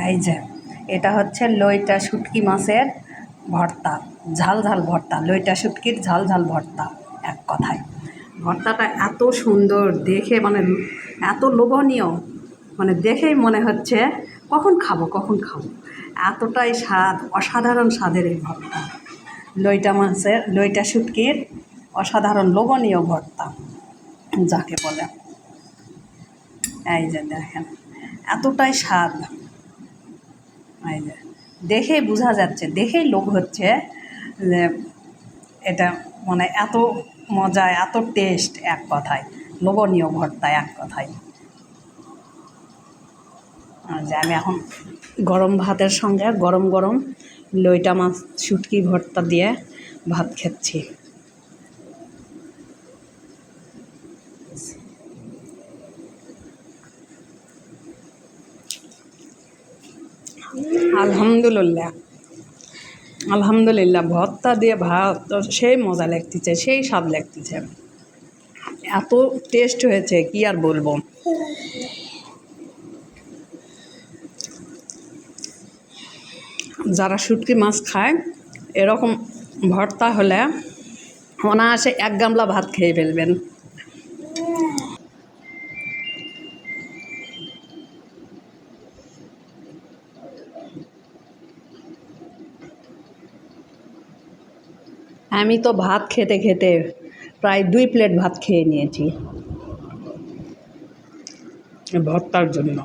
এই যে এটা হচ্ছে লইটা শুটকি মাছের ভর্তা, ঝাল ঝাল ভর্তা, লইটা শুটকির ঝাল ঝাল ভর্তা। এক কথায় ভর্তাটা এত সুন্দর দেখে, মানে এত লোভনীয়, মানে দেখেই মনে হচ্ছে কখন খাবো কখন খাবো, এতটাই স্বাদ, অসাধারণ স্বাদের এই ভর্তা। লইটা মাছের, লইটা শুটকির অসাধারণ লোভনীয় ভর্তা যাকে বলে। এই যে দেখেন এতটাই স্বাদ, এই যে দেখেই বোঝা যাচ্ছে, দেখেই লোভ হচ্ছে যে এটা মানে এত মজা, এত টেস্ট, এক কথায় লোভনীয় ভর্তা এক কথায়। আর যে আমি এখন গরম ভাতের সঙ্গে গরম গরম লইটা মাছ শুটকি ভর্তা দিয়ে ভাত খাচ্ছি। আলহামদুলিল্লাহ, আলহামদুলিল্লাহ, ভর্তা দিয়ে ভাত তো সেই মজা লাগতেছে, সেই স্বাদ লাগতেছে, এত টেস্ট হয়েছে কি আর বলবো। যারা শুটকি মাছ খায় এরকম ভর্তা হলে অনায়াসে এক গামলা ভাত খেয়ে ফেলবেন। আমি তো ভাত খেতে খেতে প্রায় 2 প্লেট ভাত খেয়ে নিয়েছি ভর্তার জন্য।